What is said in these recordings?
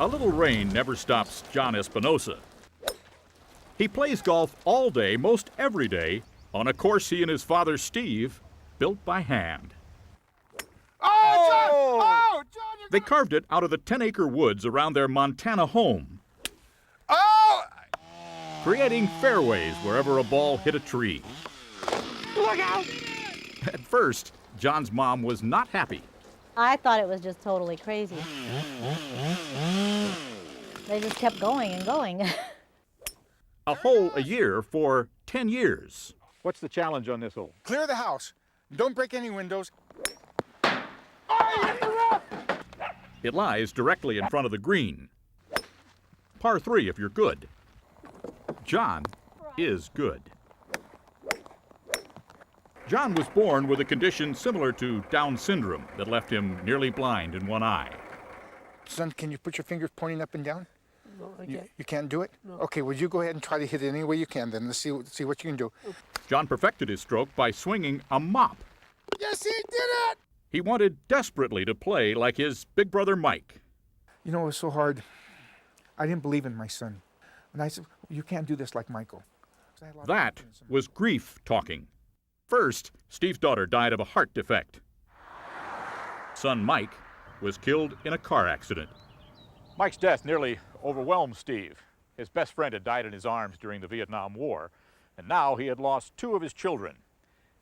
A little rain never stops John Espinosa. He plays golf all day, most every day, on a course he and his father Steve built by hand. Oh, John! Oh, John! They carved it out of the 10-acre woods around their Montana home, Oh! creating fairways wherever a ball hit a tree. Look out! At first, John's mom was not happy. I thought it was just totally crazy. They just kept going and going. A hole a year for 10 years. What's the challenge on this hole? Clear the house. Don't break any windows. Oh, hit the rough! It lies directly in front of the green. Par 3 if you're good. John is good. John was born with a condition similar to Down syndrome that left him nearly blind in one eye. Son, can you put your fingers pointing up and down? No, I can't. You can't do it? No. Okay, well, you go ahead and try to hit it any way you can then. Let's see what you can do. John perfected his stroke by swinging a mop. Yes, he did it! He wanted desperately to play like his big brother Mike. You know, it was so hard. I didn't believe in my son. And I said, you can't do this like Michael. That was grief talking. First, Steve's daughter died of a heart defect. Son Mike was killed in a car accident. Mike's death nearly overwhelmed Steve. His best friend had died in his arms during the Vietnam War, and now he had lost 2 of his children.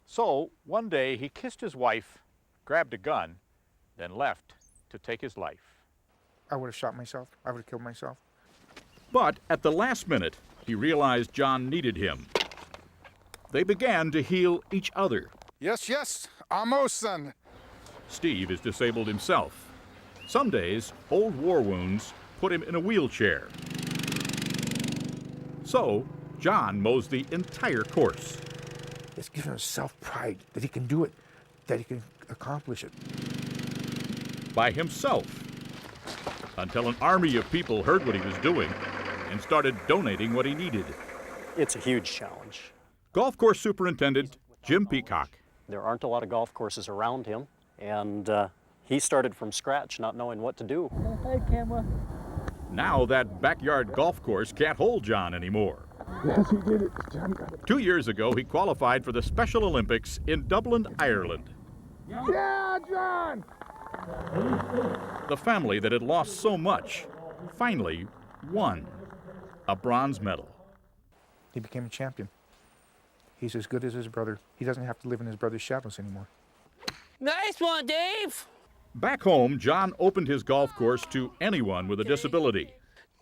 So, one day he kissed his wife, grabbed a gun, then left to take his life. I would have shot myself. I would have killed myself. But at the last minute, he realized John needed him. They began to heal each other. Yes, yes, almost, son. Steve is disabled himself. Some days, old war wounds put him in a wheelchair. So, John mows the entire course. It's giving him self-pride that he can do it, that he can accomplish it. By himself. Until an army of people heard what he was doing and started donating what he needed. It's a huge challenge. Golf course superintendent Jim Peacock. There aren't a lot of golf courses around him, and he started from scratch not knowing what to do. Hi, camera. Now that backyard golf course can't hold John anymore. Yes, he did it. John got it. 2 years ago, he qualified for the Special Olympics in Dublin, Ireland. Yeah, John! The family that had lost so much finally won a bronze medal. He became a champion. He's as good as his brother. He doesn't have to live in his brother's shadows anymore. Nice one, Dave. Back home, John opened his golf course to anyone with a disability.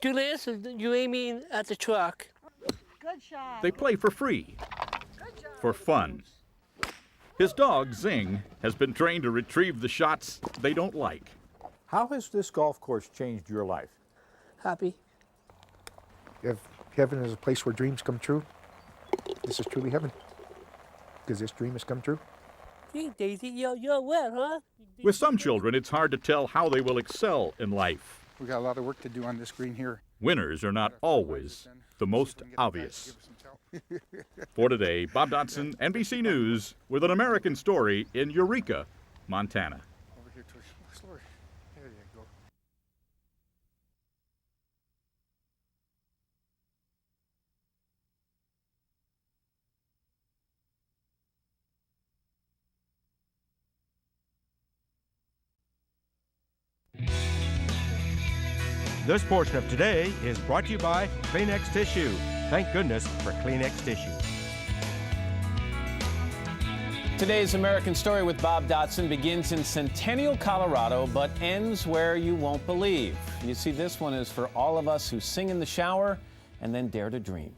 Do this, you aiming at the truck. Good shot. They play for free, for fun. His dog, Zing, has been trained to retrieve the shots they don't like. How has this golf course changed your life? Happy. If heaven is a place where dreams come true, this is truly heaven. Because this dream has come true. Gee, Daisy, you're wet, huh? With some children, it's hard to tell how they will excel in life. We got a lot of work to do on this green here. Winners are not always the most obvious. For today, Bob Dotson, NBC News, with an American story in Eureka, Montana. Over here to slower. There you go. This portion of Today is brought to you by Kleenex Tissue. Thank goodness for Kleenex Tissue. Today's American Story with Bob Dotson begins in Centennial, Colorado, but ends where you won't believe. You see, this one is for all of us who sing in the shower and then dare to dream.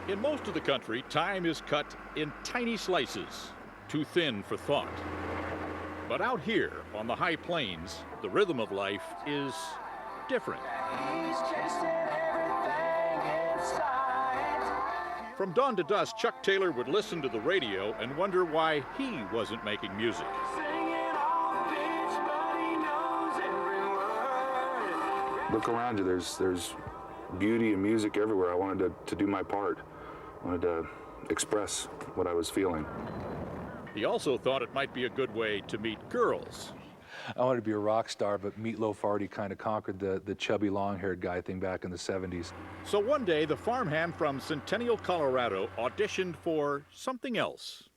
In most of the country, time is cut in tiny slices, too thin for thought. But out here on the high plains, the rhythm of life is different. From dawn to dusk, Chuck Taylor would listen to the radio and wonder why he wasn't making music. Look around you, there's beauty and music everywhere. I wanted to do my part. I wanted to express what I was feeling. He also thought it might be a good way to meet girls. I wanted to be a rock star, but Meatloaf already kind of conquered the chubby long-haired guy thing back in the 70s. So one day, the farmhand from Centennial, Colorado auditioned for something else.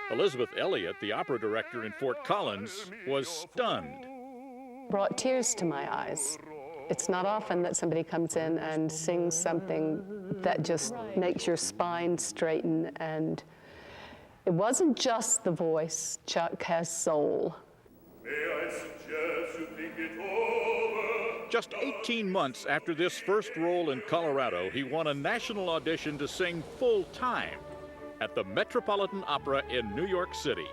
Elizabeth Elliott, the opera director in Fort Collins, was stunned. Brought tears to my eyes. It's not often that somebody comes in and sings something that just makes your spine straighten, and it wasn't just the voice. Chuck has soul. Just 18 months after this first role in Colorado, he won a national audition to sing full-time at the Metropolitan Opera in New York City.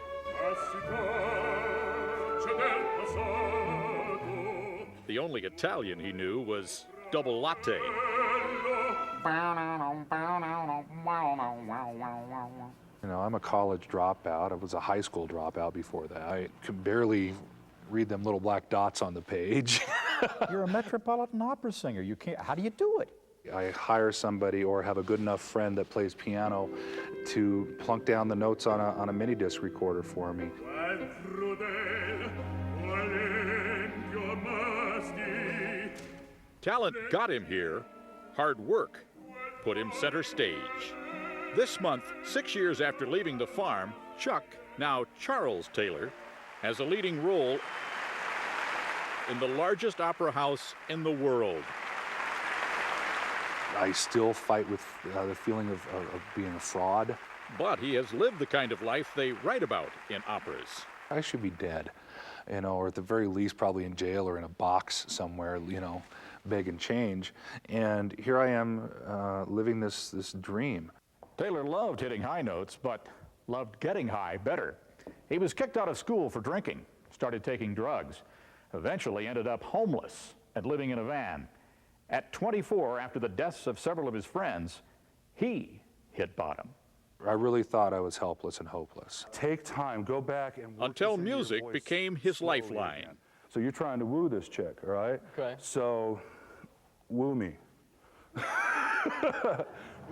The only Italian he knew was double latte. You know, I'm a college dropout. I was a high school dropout before that. I could barely read them little black dots on the page. You're a Metropolitan Opera singer. You can't. How do you do it? I hire somebody or have a good enough friend that plays piano to plunk down the notes on a mini disc recorder for me. Talent got him here. Hard work put him center stage. This month, 6 years after leaving the farm, Chuck, now Charles Taylor, has a leading role in the largest opera house in the world. I still fight with the feeling of being a fraud. But he has lived the kind of life they write about in operas. I should be dead, you know, or at the very least probably in jail or in a box somewhere, you know, begging change. And here I am living this dream. Taylor loved hitting high notes, but loved getting high better. He was kicked out of school for drinking, started taking drugs, eventually ended up homeless and living in a van. At 24, after the deaths of several of his friends, he hit bottom. I really thought I was helpless and hopeless. Take time, go back and work until this into your music voice became his slowly lifeline. again. So you're trying to woo this chick, all right? Okay. So, woo me.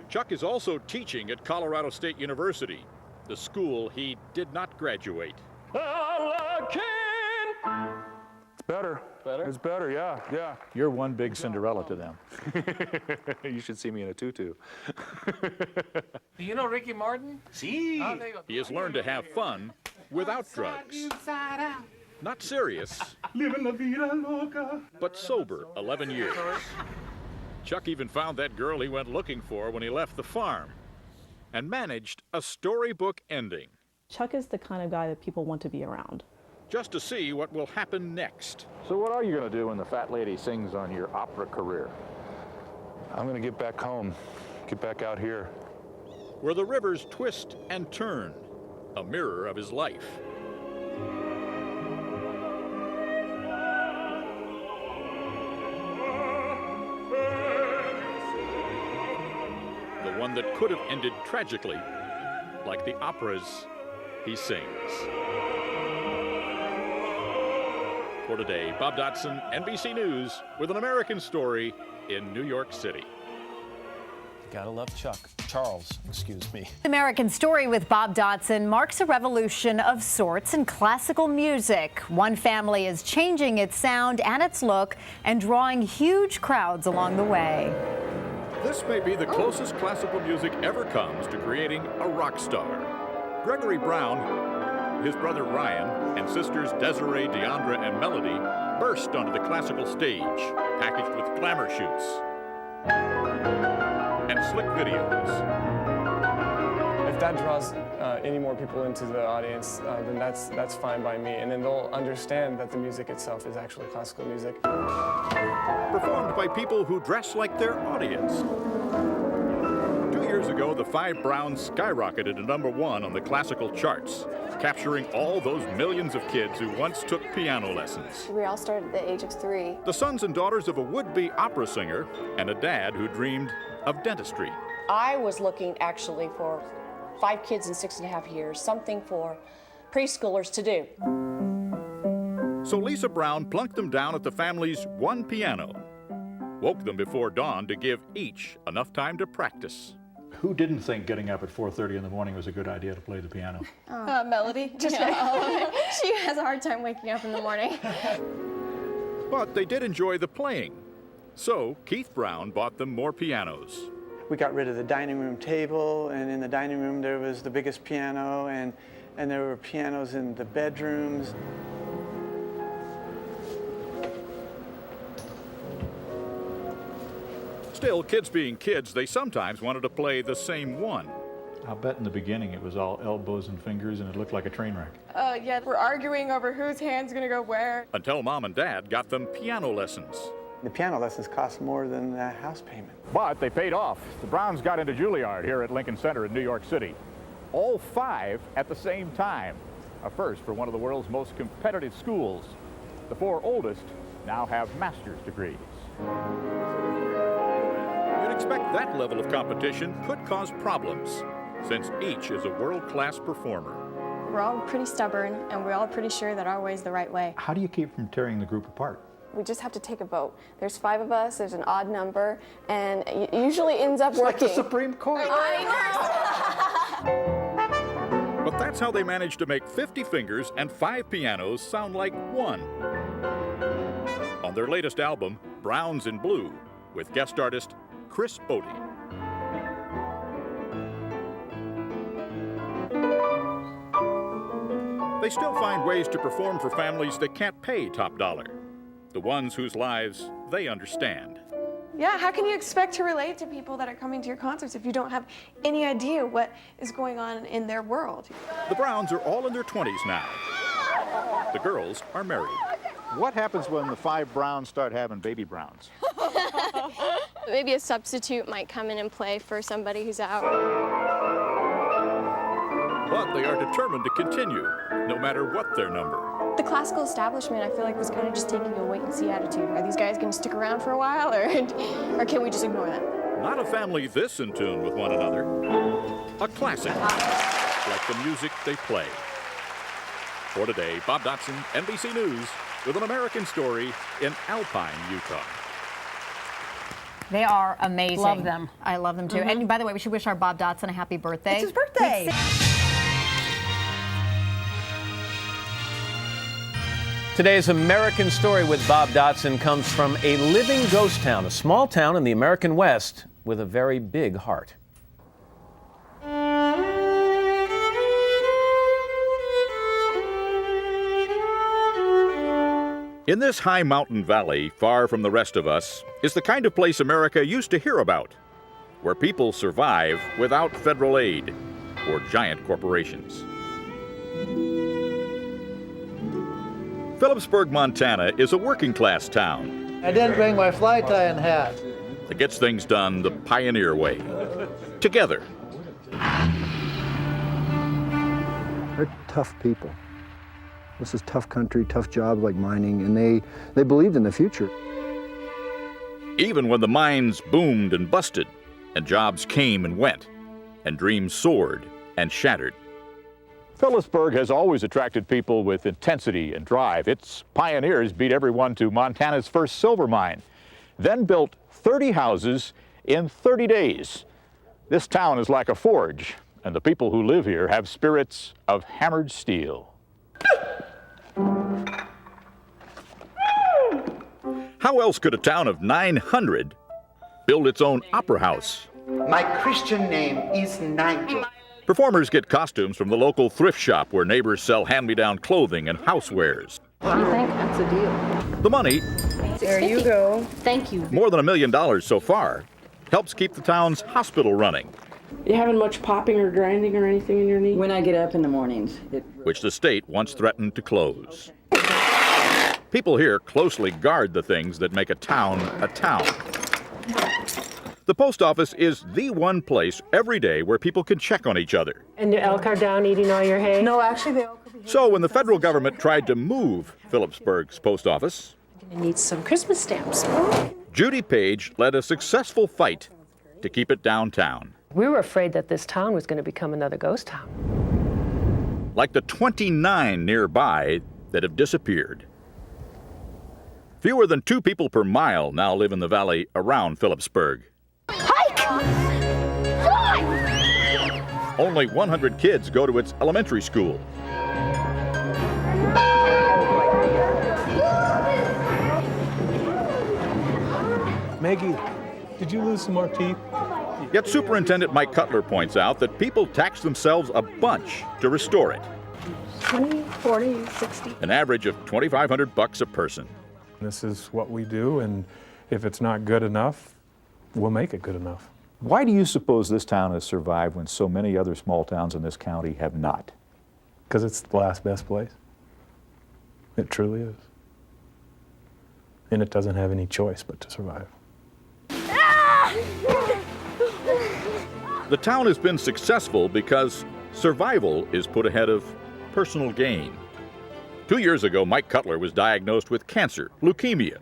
Chuck is also teaching at Colorado State University, the school he did not graduate. It's better. Better? It's better, yeah, yeah. You're one big Cinderella to them. You should see me in a tutu. Do you know Ricky Martin? He has learned to have fun without drugs. Not serious, but sober 11 years. Chuck even found that girl he went looking for when he left the farm and managed a storybook ending. Chuck is the kind of guy that people want to be around. Just to see what will happen next. So what are you going to do when the fat lady sings on your opera career? I'm gonna get back home, get back out here. Where the rivers twist and turn, a mirror of his life. The one that could have ended tragically, like the operas he sings. For today, Bob Dotson, NBC News, with an American story in New York City. Gotta love Chuck. Charles, excuse me. American Story with Bob Dotson marks a revolution of sorts in classical music. One family is changing its sound and its look and drawing huge crowds along the way. This may be the closest classical music ever comes to creating a rock star. Gregory Brown, his brother Ryan, and sisters Desiree, Deandra, and Melody burst onto the classical stage, packaged with glamour shoots and slick videos. If that draws any more people into the audience, then that's fine by me. And then they'll understand that the music itself is actually classical music. Performed by people who dress like their audience. 2 years ago, the Five Browns skyrocketed to #1 on the classical charts, capturing all those millions of kids who once took piano lessons. We all started at the age of 3. The sons and daughters of a would-be opera singer and a dad who dreamed of dentistry. I was looking actually for 5 kids in 6.5 years, something for preschoolers to do. So Lisa Brown plunked them down at the family's one piano, woke them before dawn to give each enough time to practice. Who didn't think getting up at 4:30 in the morning was a good idea to play the piano? Melody. She has a hard time waking up in the morning. But they did enjoy the playing. So Keith Brown bought them more pianos. We got rid of the dining room table, and in the dining room there was the biggest piano, and there were pianos in the bedrooms. Still, kids being kids, they sometimes wanted to play the same one. I'll bet in the beginning it was all elbows and fingers and it looked like a train wreck. Yeah, we're arguing over whose hand's gonna go where. Until Mom and Dad got them piano lessons. The piano lessons cost more than the house payment. But they paid off. The Browns got into Juilliard here at Lincoln Center in New York City. All 5 at the same time. A first for one of the world's most competitive schools. The 4 oldest now have master's degrees. You'd expect that level of competition could cause problems, since each is a world-class performer. We're all pretty stubborn, and we're all pretty sure that our way is the right way. How do you keep from tearing the group apart? We just have to take a vote. There's 5 of us, there's an odd number, and it usually ends up working. Like the Supreme Court. But that's how they managed to make 50 fingers and 5 pianos sound like one. On their latest album, Browns in Blue, with guest artist Chris Bodie. They still find ways to perform for families that can't pay top dollar, the ones whose lives they understand. Yeah, how can you expect to relate to people that are coming to your concerts if you don't have any idea what is going on in their world? The Browns are all in their 20s now. The girls are married. What happens when the 5 Browns start having baby Browns? Maybe a substitute might come in and play for somebody who's out. But they are determined to continue, no matter what their number. The classical establishment, I feel like, was kind of just taking a wait-and-see attitude. Are these guys going to stick around for a while, or can we just ignore them? Not a family this in tune with one another. A classic, like the music they play. For today, Bob Dotson, NBC News, with an American story in Alpine, Utah. They are amazing. Love them. I love them too. And by the way, we should wish our Bob Dotson a happy birthday. It's his birthday. Today's American Story with Bob Dotson comes from a living ghost town, a small town in the American West with a very big heart. In this high mountain valley, far from the rest of us, is the kind of place America used to hear about, where people survive without federal aid or giant corporations. Phillipsburg, Montana is a working-class town. I didn't bring my fly tie and hat. That gets things done the pioneer way, together. They're tough people. This is tough country, tough jobs like mining, and they believed in the future. Even when the mines boomed and busted, and jobs came and went, and dreams soared and shattered. Phillipsburg has always attracted people with intensity and drive. Its pioneers beat everyone to Montana's first silver mine, then built 30 houses in 30 days. This town is like a forge, and the people who live here have spirits of hammered steel. How else could a town of 900 build its own opera house? My Christian name is Nigel. Performers get costumes from the local thrift shop where neighbors sell hand-me-down clothing and housewares. What do you think? That's a deal. The money, There you go. Thank you. more than $1 million so far, helps keep the town's hospital running, You having much popping or grinding or anything in your knee? When I get up in the mornings. which the state once threatened to close. People here closely guard the things that make a town a town. The post office is the one place every day where people can check on each other. And the elk are down eating all your hay? No, actually, they all could be. So when the federal government tried to move Phillipsburg's post office, I need some Christmas stamps. Judy Page led a successful fight to keep it downtown. We were afraid that this town was going to become another ghost town. Like the 29 nearby that have disappeared. Fewer than 2 people per mile now live in the valley around Phillipsburg. Hike! Fly! Only 100 kids go to its elementary school. Maggie, did you lose some more teeth? Yet Superintendent Mike Cutler points out that people tax themselves a bunch to restore it. 20, 40, 60. An average of $2,500 a person. This is what we do, and if it's not good enough, we'll make it good enough. Why do you suppose this town has survived when so many other small towns in this county have not? Because it's the last best place. It truly is. And it doesn't have any choice but to survive. The town has been successful because survival is put ahead of personal gain. 2 years ago, Mike Cutler was diagnosed with cancer, leukemia.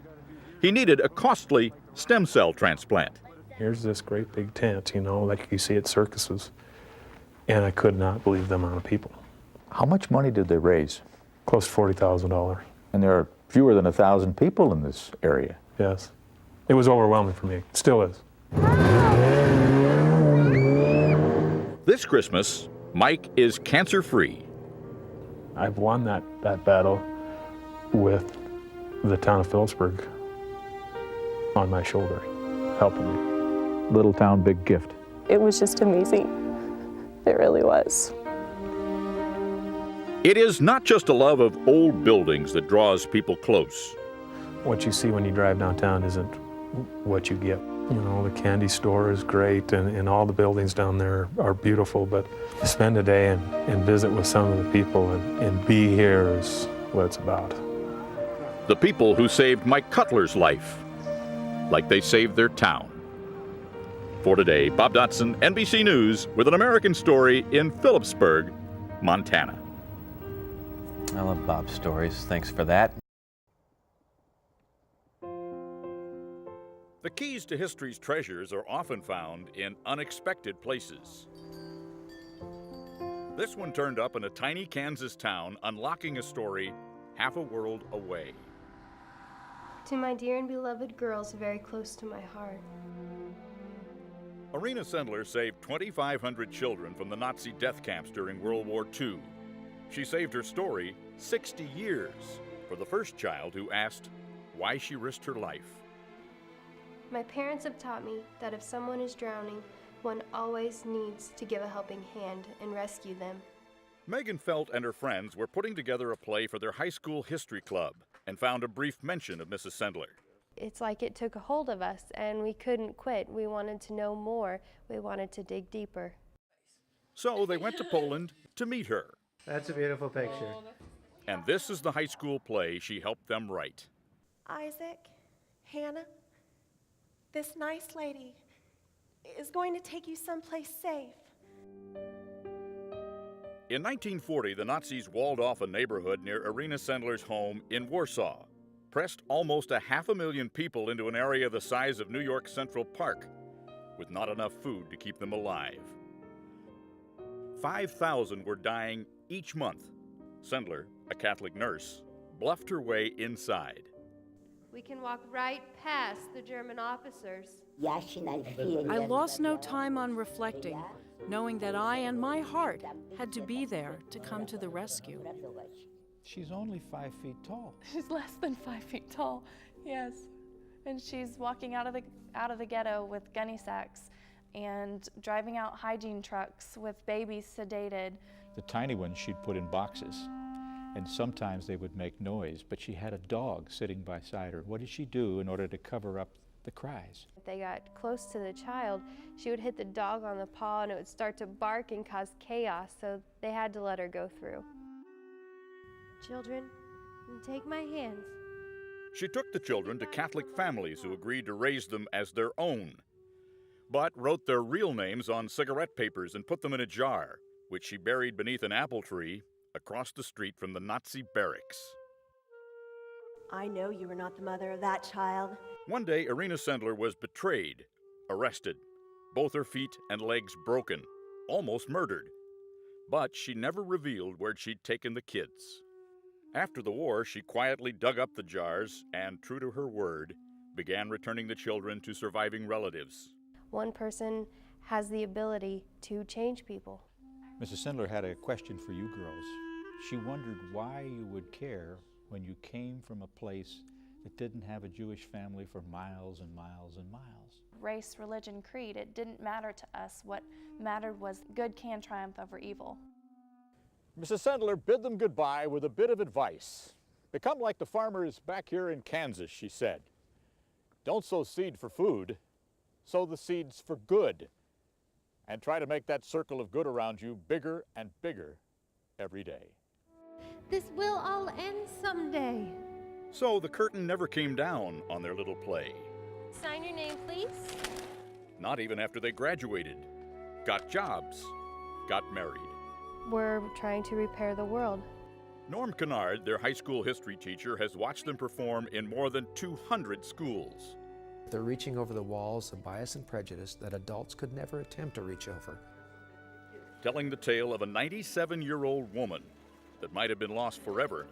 He needed a costly stem cell transplant. Here's this great big tent, you know, like you see at circuses. And I could not believe the amount of people. How much money did they raise? Close to $40,000. And there are fewer than 1,000 people in this area. Yes. It was overwhelming for me. It still is. This Christmas, Mike is cancer-free. I've won that battle with the town of Phillipsburg on my shoulder, helping me. Little town, big gift. It was just amazing. It really was. It is not just a love of old buildings that draws people close. What you see when you drive downtown isn't what you get. You know, the candy store is great, and all the buildings down there are beautiful, but to spend a day and visit with some of the people and be here is what it's about. The people who saved Mike Cutler's life, like they saved their town. For today, Bob Dotson, NBC News, with an American story in Phillipsburg, Montana. I love Bob's stories. Thanks for that. The keys to history's treasures are often found in unexpected places. This one turned up in a tiny Kansas town, unlocking a story half a world away. To my dear and beloved girls very close to my heart. Irina Sendler saved 2,500 children from the Nazi death camps during World War II. She saved her story 60 years for the first child who asked why she risked her life. My parents have taught me that if someone is drowning, one always needs to give a helping hand and rescue them. Megan Felt and her friends were putting together a play for their high school history club and found a brief mention of Mrs. Sendler. It's like it took a hold of us and we couldn't quit. We wanted to know more. We wanted to dig deeper. So they went to Poland to meet her. That's a beautiful picture. And this is the high school play she helped them write. Isaac, Hannah, this nice lady is going to take you someplace safe. In 1940, the Nazis walled off a neighborhood near Irina Sendler's home in Warsaw, pressed almost 500,000 people into an area the size of New York Central Park, with not enough food to keep them alive. 5,000 were dying each month. Sendler, a Catholic nurse, bluffed her way inside. We can walk right past the German officers. I lost no time on reflecting, knowing that I and my heart had to be there to come to the rescue. She's only 5 feet tall. She's less than 5 feet tall, yes. And she's walking out of the ghetto with gunny sacks and driving out hygiene trucks with babies sedated. The tiny ones she'd put in boxes, and sometimes they would make noise, but she had a dog sitting beside her. What did she do in order to cover up the cries? If they got close to the child, she would hit the dog on the paw and it would start to bark and cause chaos, so they had to let her go through. Children, take my hands. She took the children to Catholic families who agreed to raise them as their own, but wrote their real names on cigarette papers and put them in a jar, which she buried beneath an apple tree across the street from the Nazi barracks. I know you were not the mother of that child. One day, Irina Sendler was betrayed, arrested, both her feet and legs broken, almost murdered. But she never revealed where she'd taken the kids. After the war, she quietly dug up the jars and, true to her word, began returning the children to surviving relatives. One person has the ability to change people. Mrs. Sindler had a question for you girls. She wondered why you would care when you came from a place that didn't have a Jewish family for miles and miles and miles. Race, religion, creed, it didn't matter to us. What mattered was good can triumph over evil. Mrs. Sendler bid them goodbye with a bit of advice. Become like the farmers back here in Kansas, she said. Don't sow seed for food, sow the seeds for good. And try to make that circle of good around you bigger and bigger every day. This will all end someday. So the curtain never came down on their little play. Sign your name, please. Not even after they graduated, got jobs, got married. We're trying to repair the world. Norm Kennard, their high school history teacher, has watched them perform in more than 200 schools. They're reaching over the walls of bias and prejudice that adults could never attempt to reach over. Telling the tale of a 97-year-old woman that might have been lost forever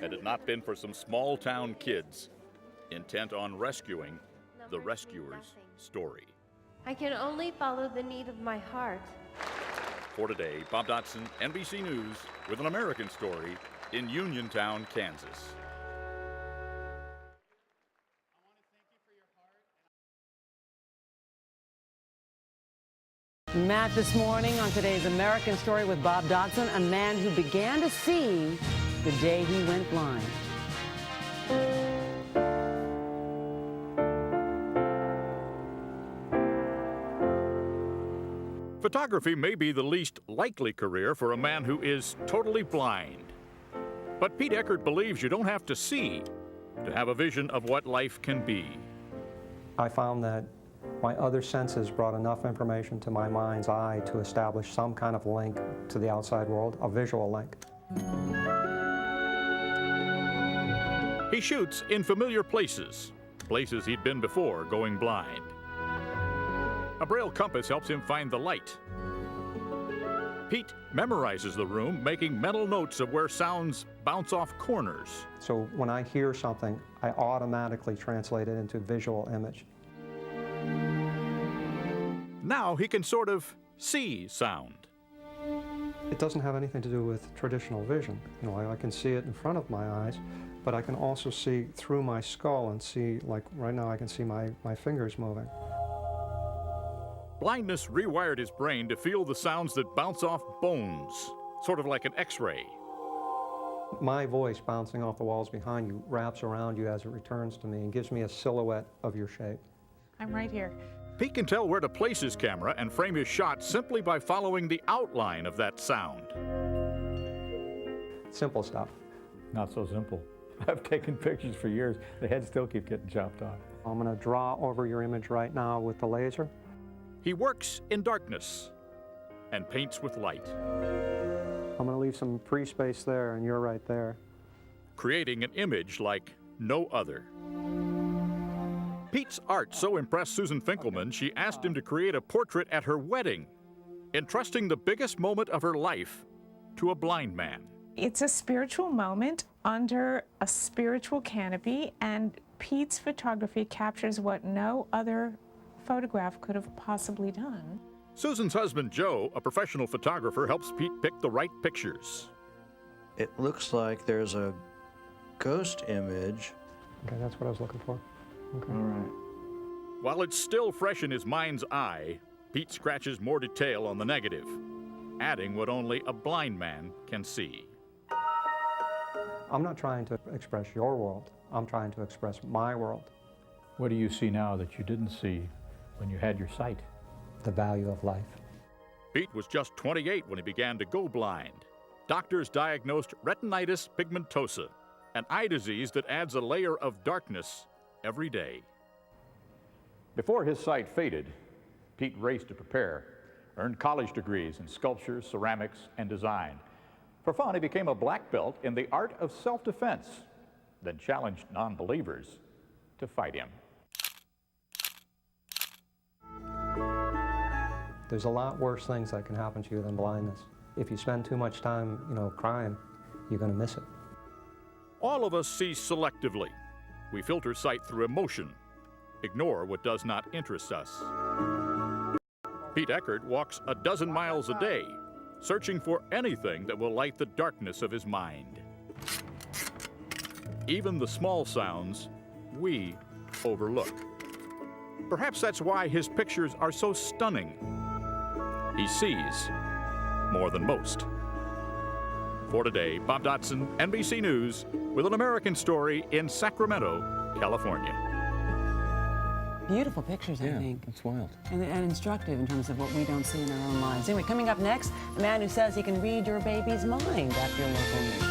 had it not been for some small-town kids intent on rescuing the rescuer's story. I can only follow the need of my heart. For today, Bob Dotson, NBC News, with an American story in Uniontown, Kansas. Matt this morning on today's American Story with Bob Dotson, a man who began to see the day he went blind. Photography may be the least likely career for a man who is totally blind. But Pete Eckert believes you don't have to see to have a vision of what life can be. I found that my other senses brought enough information to my mind's eye to establish some kind of link to the outside world, a visual link. He shoots in familiar places, places he'd been before going blind. A Braille compass helps him find the light. Pete memorizes the room, making mental notes of where sounds bounce off corners. So when I hear something, I automatically translate it into a visual image. Now he can sort of see sound. It doesn't have anything to do with traditional vision. You know, I can see it in front of my eyes, but I can also see through my skull and see, like right now I can see my fingers moving. Blindness rewired his brain to feel the sounds that bounce off bones, sort of like an X-ray. My voice bouncing off the walls behind you wraps around you as it returns to me and gives me a silhouette of your shape. I'm right here. Pete can tell where to place his camera and frame his shot simply by following the outline of that sound. Simple stuff. Not so simple. I've taken pictures for years. The heads still keep getting chopped off. I'm going to draw over your image right now with the laser. He works in darkness and paints with light. I'm going to leave some free space there, and you're right there. Creating an image like no other. Pete's art so impressed Susan Finkelman, she asked him to create a portrait at her wedding, entrusting the biggest moment of her life to a blind man. It's a spiritual moment under a spiritual canopy, and Pete's photography captures what no other photograph could have possibly done. Susan's husband, Joe, a professional photographer, helps Pete pick the right pictures. It looks like there's a ghost image. Okay, that's what I was looking for. Okay. All right. While it's still fresh in his mind's eye, Pete scratches more detail on the negative, adding what only a blind man can see. I'm not trying to express your world. I'm trying to express my world. What do you see now that you didn't see when you had your sight? The value of life. Pete was just 28 when he began to go blind. Doctors diagnosed retinitis pigmentosa, an eye disease that adds a layer of darkness every day. Before his sight faded, Pete raced to prepare, earned college degrees in sculpture, ceramics, and design. For fun, he became a black belt in the art of self-defense, then challenged non-believers to fight him. There's a lot worse things that can happen to you than blindness. If you spend too much time, crying, you're going to miss it. All of us see selectively. We filter sight through emotion, ignore what does not interest us. Pete Eckert walks a dozen miles a day, searching for anything that will light the darkness of his mind. Even the small sounds we overlook. Perhaps that's why his pictures are so stunning. He sees more than most. For today, Bob Dotson, NBC News, with an American Story in Sacramento, California. Beautiful pictures, I think. It's wild. And instructive in terms of what we don't see in our own lives. Anyway, coming up next, a man who says he can read your baby's mind after your local news.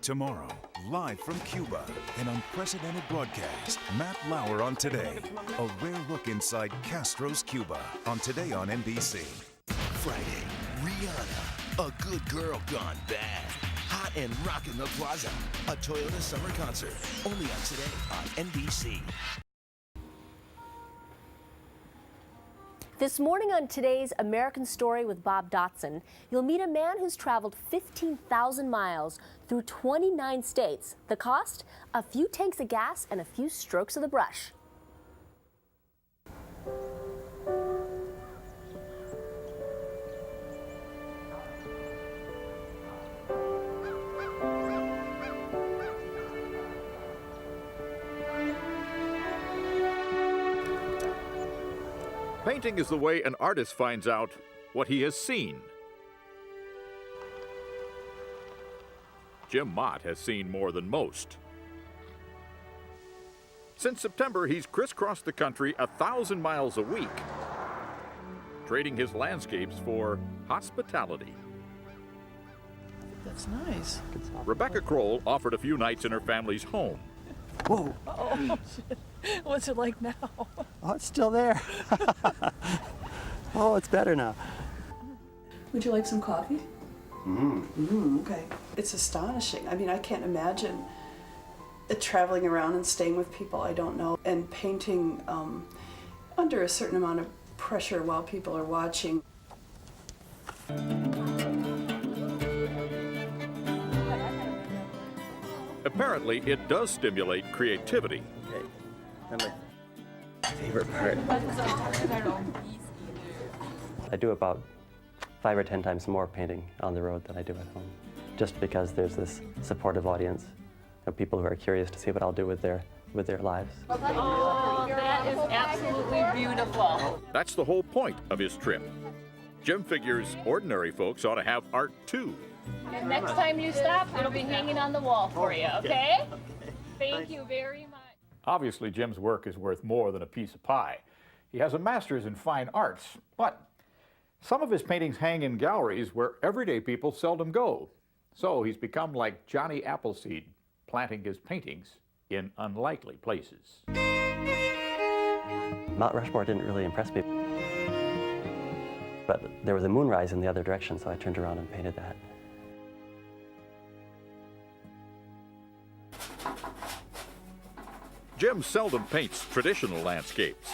Tomorrow, live from Cuba, an unprecedented broadcast. Matt Lauer on Today. A rare look inside Castro's Cuba on Today on NBC. Friday, Rihanna. A good girl gone bad. Hot and rockin' the Plaza. A Toyota summer concert. Only on Today on NBC. This morning on Today's American Story with Bob Dotson, you'll meet a man who's traveled 15,000 miles through 29 states. The cost? A few tanks of gas and a few strokes of the brush. Painting is the way an artist finds out what he has seen. Jim Mott has seen more than most. Since September, he's crisscrossed the country 1,000 miles a week, trading his landscapes for hospitality. That's nice. Rebecca Kroll offered a few nights in her family's home. Whoa. Oh, shit. What's it like now? Oh, it's still there. Oh, it's better now. Would you like some coffee? Okay. It's astonishing. I mean, I can't imagine traveling around and staying with people I don't know and painting under a certain amount of pressure while people are watching. Apparently, it does stimulate creativity. Okay. My favorite part. I do about 5 or 10 times more painting on the road than I do at home, just because there's this supportive audience of people who are curious to see what I'll do with their lives. Oh, that is absolutely beautiful. That's the whole point of his trip. Jim figures ordinary folks ought to have art too. And next time you stop, it'll be hanging on the wall for you, okay? Thank you very much. Obviously, Jim's work is worth more than a piece of pie. He has a master's in fine arts, but some of his paintings hang in galleries where everyday people seldom go. So he's become like Johnny Appleseed, planting his paintings in unlikely places. Mount Rushmore didn't really impress me, but there was a moonrise in the other direction, so I turned around and painted that. Jim seldom paints traditional landscapes.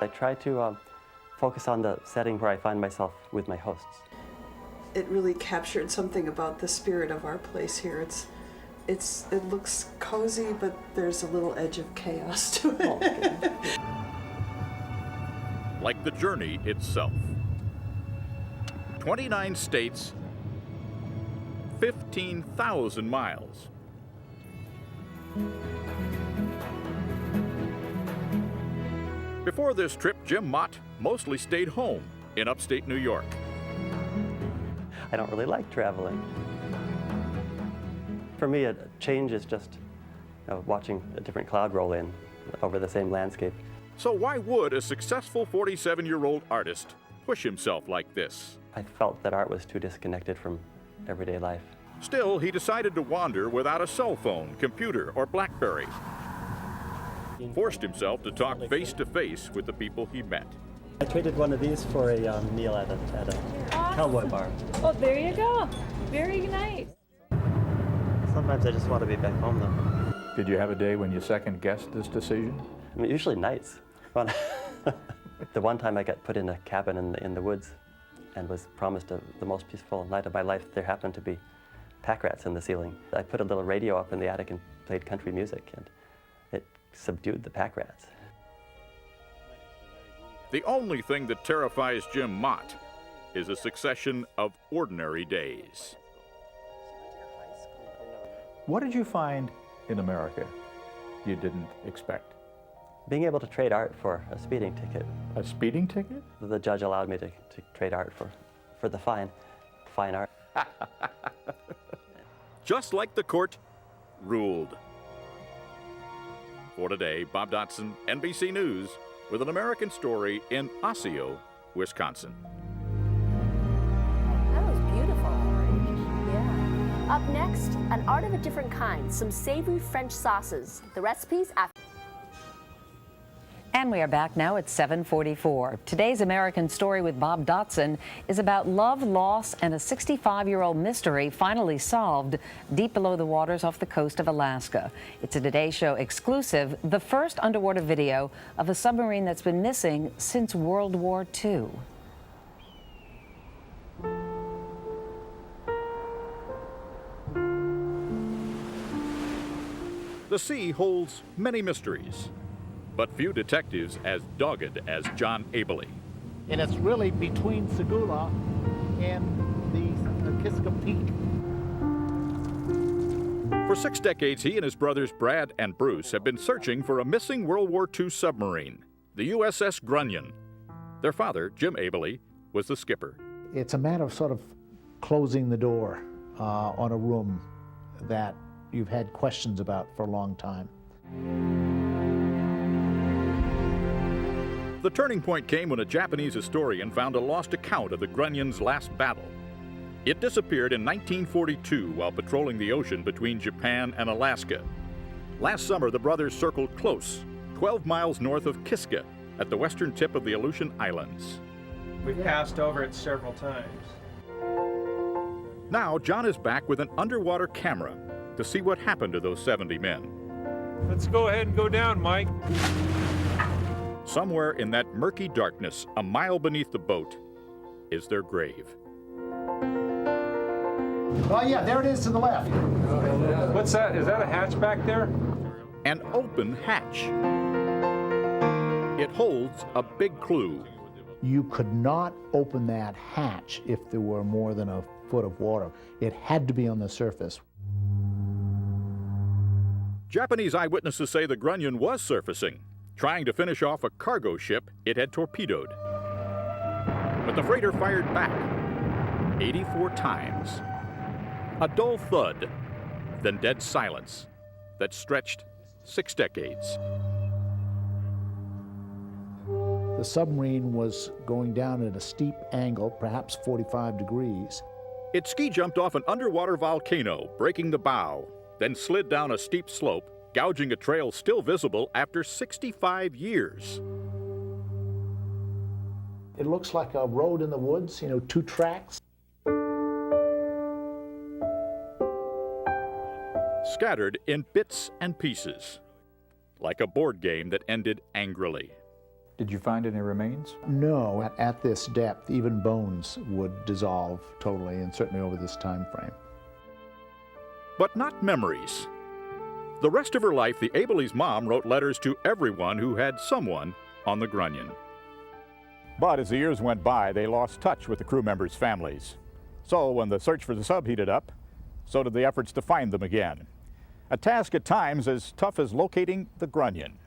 I try to focus on the setting where I find myself with my hosts. It really captured something about the spirit of our place here. It looks cozy, but there's a little edge of chaos to it. Oh, okay. Like the journey itself. 29 states, 15,000 miles. Before this trip, Jim Mott mostly stayed home in upstate New York. I don't really like traveling. For me, a change is just watching a different cloud roll in over the same landscape. So why would a successful 47-year-old artist push himself like this? I felt that art was too disconnected from everyday life. Still, he decided to wander without a cell phone, computer, or BlackBerry. Forced himself to talk face-to-face with the people he met. I traded one of these for a meal at a cowboy bar. Oh, there you go. Very nice. Sometimes I just want to be back home, though. Did you have a day when you second-guessed this decision? I mean, usually nights. The one time I got put in a cabin in the woods and was promised the most peaceful night of my life, there happened to be pack rats in the ceiling. I put a little radio up in the attic and played country music, and it subdued the pack rats. The only thing that terrifies Jim Mott is a succession of ordinary days. What did you find in America you didn't expect? Being able to trade art for a speeding ticket. A speeding ticket? The judge allowed me to trade art for the fine art. Just like the court ruled. For today, Bob Dotson, NBC News, with an American story in Osseo, Wisconsin. That was beautiful. Yeah. Up next, an art of a different kind, some savory French sauces. The recipes after. And we are back now at 7:44. Today's American story with Bob Dotson is about love, loss, and a 65-year-old mystery finally solved deep below the waters off the coast of Alaska. It's a Today Show exclusive, the first underwater video of a submarine that's been missing since World War II. The sea holds many mysteries, but few detectives as dogged as John Abele. And it's really between Segula and the Kiska Peak. For 6 decades, he and his brothers Brad and Bruce have been searching for a missing World War II submarine, the USS Grunion. Their father, Jim Abele, was the skipper. It's a matter of sort of closing the door on a room that you've had questions about for a long time. The turning point came when a Japanese historian found a lost account of the Grunion's last battle. It disappeared in 1942 while patrolling the ocean between Japan and Alaska. Last summer, the brothers circled close, 12 miles north of Kiska, at the western tip of the Aleutian Islands. We've passed over it several times. Now, John is back with an underwater camera to see what happened to those 70 men. Let's go ahead and go down, Mike. Somewhere in that murky darkness, a mile beneath the boat, is their grave. Oh yeah, there it is to the left. What's that? Is that a hatch back there? An open hatch. It holds a big clue. You could not open that hatch if there were more than a foot of water. It had to be on the surface. Japanese eyewitnesses say the Grunion was surfacing, trying to finish off a cargo ship it had torpedoed. But the freighter fired back 84 times. A dull thud, then dead silence that stretched 6 decades. The submarine was going down at a steep angle, perhaps 45 degrees. It ski jumped off an underwater volcano, breaking the bow, then slid down a steep slope, gouging a trail still visible after 65 years. It looks like a road in the woods, 2 tracks. Scattered in bits and pieces, like a board game that ended angrily. Did you find any remains? No, at this depth, even bones would dissolve totally, and certainly over this time frame. But not memories. The rest of her life, the Abele's mom wrote letters to everyone who had someone on the Grunion. But as the years went by, they lost touch with the crew members' families. So when the search for the sub heated up, so did the efforts to find them again. A task at times as tough as locating the Grunion.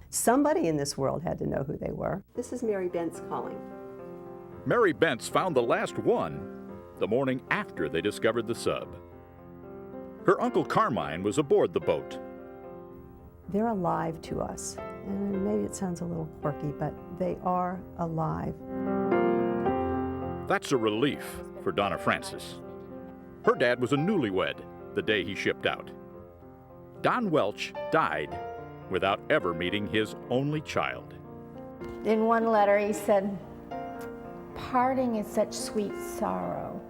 Somebody in this world had to know who they were. This is Mary Bentz calling. Mary Bentz found the last one the morning after they discovered the sub. Her Uncle Carmine was aboard the boat. They're alive to us. And maybe it sounds a little quirky, but they are alive. That's a relief for Donna Francis. Her dad was a newlywed the day he shipped out. Don Welch died without ever meeting his only child. In one letter he said, "Parting is such sweet sorrow."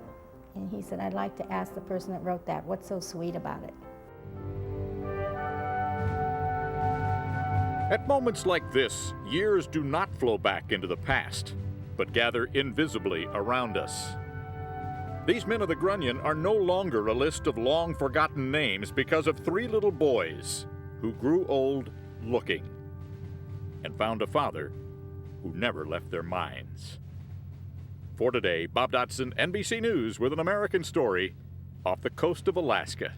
And he said, "I'd like to ask the person that wrote that, what's so sweet about it?" At moments like this, years do not flow back into the past, but gather invisibly around us. These men of the Grunion are no longer a list of long-forgotten names because of 3 little boys who grew old looking and found a father who never left their minds. For today, Bob Dotson, NBC News, with an American story off the coast of Alaska.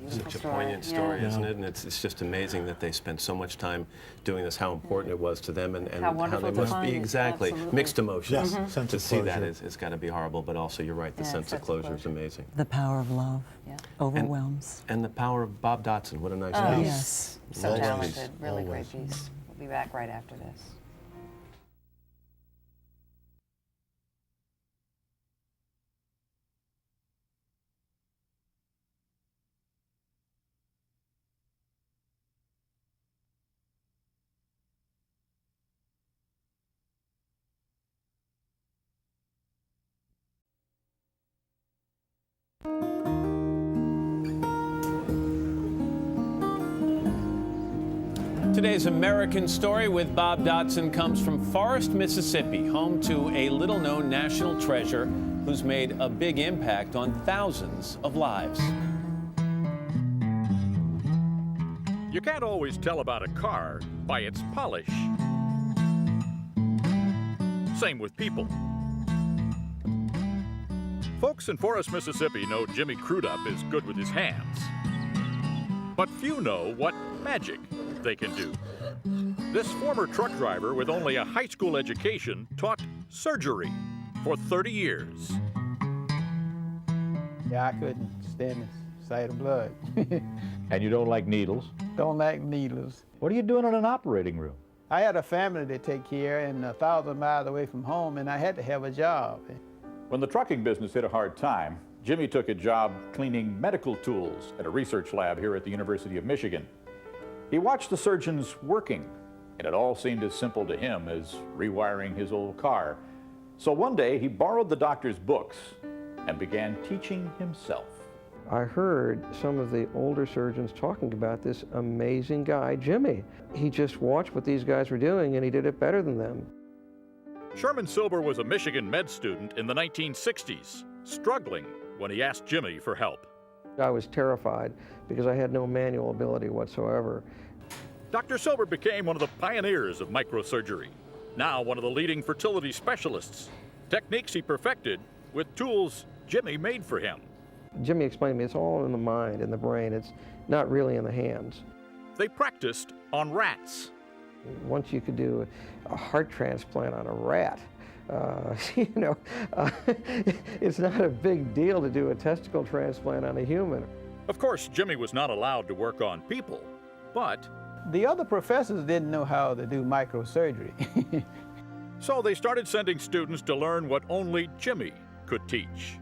Such a poignant story, isn't it? And it's just amazing that they spent so much time doing this, how important it was to them, and how they must be. Exactly. Absolutely. Mixed emotions. Yes. Sense To of see that closure. it's got to be horrible, but also you're right, the sense of closure is amazing. The power of love overwhelms. And the power of Bob Dotson. What a nice Oh, piece. Yes. So Always. talented, really Always. great piece. We'll be back right after this. Today's American Story with Bob Dotson comes from Forest, Mississippi, home to a little-known national treasure who's made a big impact on thousands of lives. You can't always tell about a car by its polish. Same with people. Folks in Forest, Mississippi know Jimmy Crudup is good with his hands. But few know what magic they can do. This former truck driver with only a high school education taught surgery for 30 years. Yeah, I couldn't stand the sight of blood. And you don't like needles? Don't like needles. What are you doing in an operating room? I had a family to take care of and 1,000 miles away from home, and I had to have a job. When the trucking business hit a hard time, Jimmy took a job cleaning medical tools at a research lab here at the University of Michigan. He watched the surgeons working, and it all seemed as simple to him as rewiring his old car. So one day he borrowed the doctor's books and began teaching himself. I heard some of the older surgeons talking about this amazing guy, Jimmy. He just watched what these guys were doing and he did it better than them. Sherman Silber was a Michigan med student in the 1960s, struggling when he asked Jimmy for help. I was terrified because I had no manual ability whatsoever. Dr. Silber became one of the pioneers of microsurgery, now one of the leading fertility specialists. Techniques he perfected with tools Jimmy made for him. Jimmy explained to me it's all in the mind, in the brain. It's not really in the hands. They practiced on rats. Once you could do a heart transplant on a rat, it's not a big deal to do a testicle transplant on a human. Of course, Jimmy was not allowed to work on people, but the other professors didn't know how to do microsurgery. So they started sending students to learn what only Jimmy could teach.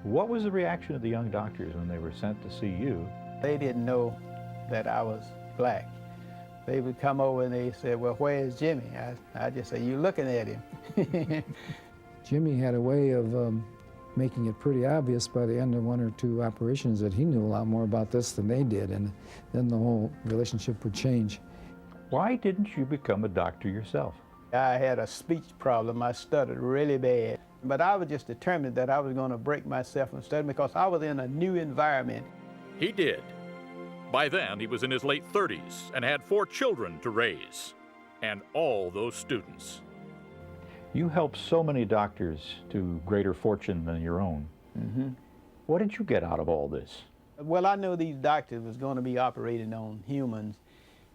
What was the reaction of the young doctors when they were sent to see you? They didn't know that I was black. They would come over and they said, well, where's Jimmy? I just say, you looking at him. Jimmy had a way of making it pretty obvious by the end of one or two operations that he knew a lot more about this than they did, and then the whole relationship would change. Why didn't you become a doctor yourself? I had a speech problem. I stuttered really bad. But I was just determined that I was going to break myself from studying because I was in a new environment. He did. By then, he was in his late 30s and had 4 children to raise, and all those students. You helped so many doctors to greater fortune than your own. Mm-hmm. What did you get out of all this? Well, I know these doctors was going to be operating on humans,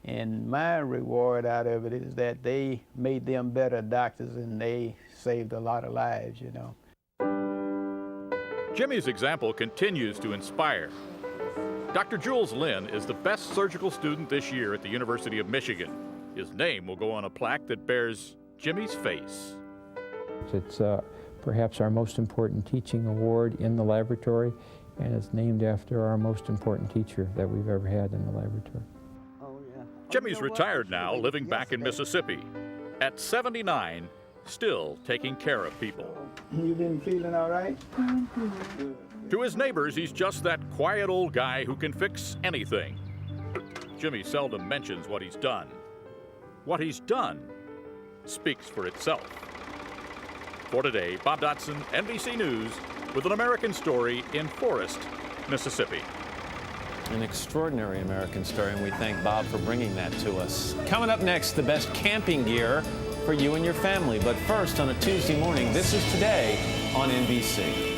and my reward out of it is that they made them better doctors and they saved a lot of lives, you know. Jimmy's example continues to inspire. Dr. Jules Lynn is the best surgical student this year at the University of Michigan. His name will go on a plaque that bears Jimmy's face. It's perhaps our most important teaching award in the laboratory, and it's named after our most important teacher that we've ever had in the laboratory. Jimmy's retired now, living back in Mississippi. At 79, still taking care of people. You been feeling all right? To his neighbors, he's just that quiet old guy who can fix anything. Jimmy seldom mentions what he's done. What he's done speaks for itself. For today, Bob Dotson, NBC News, with an American story in Forest, Mississippi. An extraordinary American story, and we thank Bob for bringing that to us. Coming up next, the best camping gear for you and your family. But first, on a Tuesday morning, this is Today on NBC.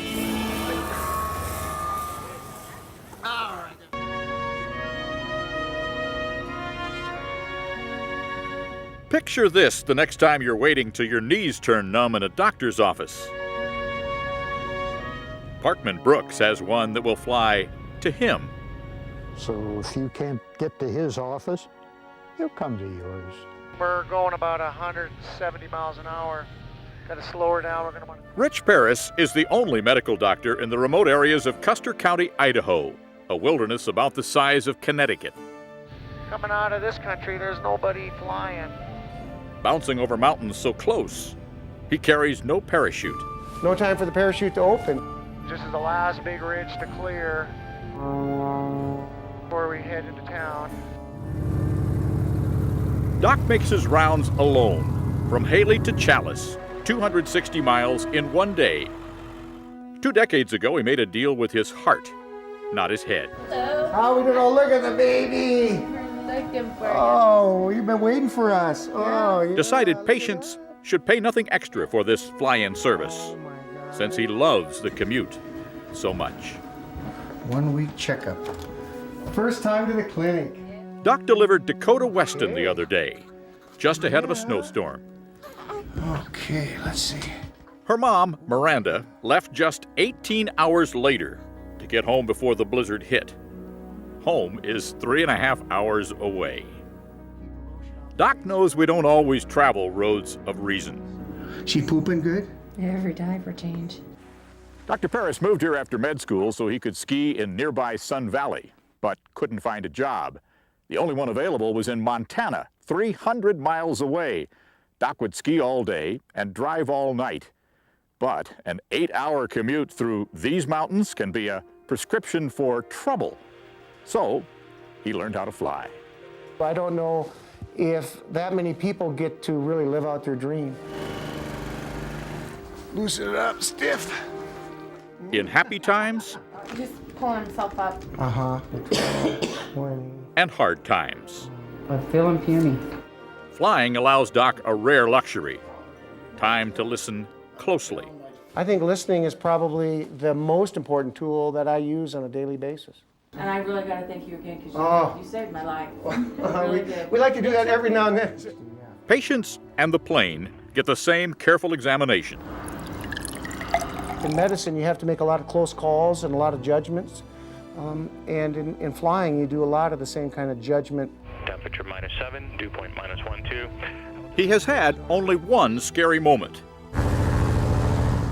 Picture this the next time you're waiting till your knees turn numb in a doctor's office. Parkman Brooks has one that will fly to him. So if you can't get to his office, he'll come to yours. We're going about 170 miles an hour. Got to slow her down. We're going to want to... Rich Paris is the only medical doctor in the remote areas of Custer County, Idaho, a wilderness about the size of Connecticut. Coming out of this country, there's nobody flying. Bouncing over mountains so close, he carries no parachute. No time for the parachute to open. This is the last big ridge to clear before we head into town. Doc makes his rounds alone, from Haley to Chalice, 260 miles in one day. 2 decades ago, he made a deal with his heart, not his head. How we doing? Oh, look at the baby. Looking for you. Oh, you've been waiting for us. Oh, yeah. Decided patients should pay nothing extra for this fly-in service, since he loves the commute so much. 1 week checkup. First time to the clinic. Doc delivered Dakota Weston the other day, just ahead of a snowstorm. Okay, let's see. Her mom, Miranda, left just 18 hours later to get home before the blizzard hit. Home is 3.5 hours away. Doc knows we don't always travel roads of reason. She pooping good? Every diaper change. Dr. Paris moved here after med school so he could ski in nearby Sun Valley, but couldn't find a job. The only one available was in Montana, 300 miles away. Doc would ski all day and drive all night. But an 8-hour commute through these mountains can be a prescription for trouble. So he learned how to fly. I don't know if that many people get to really live out their dream. Loosen it up, stiff. In happy times Just pulling himself up. Uh-huh. and hard times. I'm feeling puny. Flying allows Doc a rare luxury, time to listen closely. I think listening is probably the most important tool that I use on a daily basis. And I really got to thank you again because you saved my life. Really did. We like to do that every now and then. Patients and the plane get the same careful examination. In medicine, you have to make a lot of close calls and a lot of judgments. And in flying, you do a lot of the same kind of judgment. Temperature -7, dew point -12. He has had only one scary moment.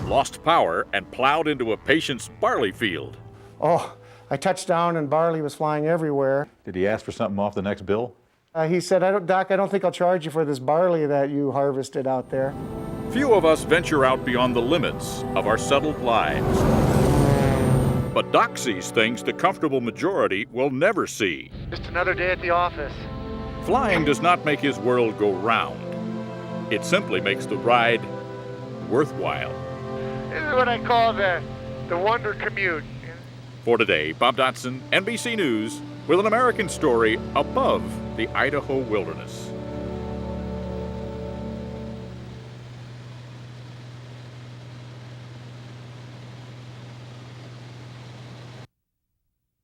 Lost power and plowed into a patient's barley field. Oh, I touched down and barley was flying everywhere. Did he ask for something off the next bill? He said, Doc, I don't think I'll charge you for this barley that you harvested out there. Few of us venture out beyond the limits of our settled lives. But Doc sees things the comfortable majority will never see. Just another day at the office. Flying does not make his world go round. It simply makes the ride worthwhile. This is what I call the wonder commute. For today, Bob Dotson, NBC News, with an American story above the Idaho wilderness.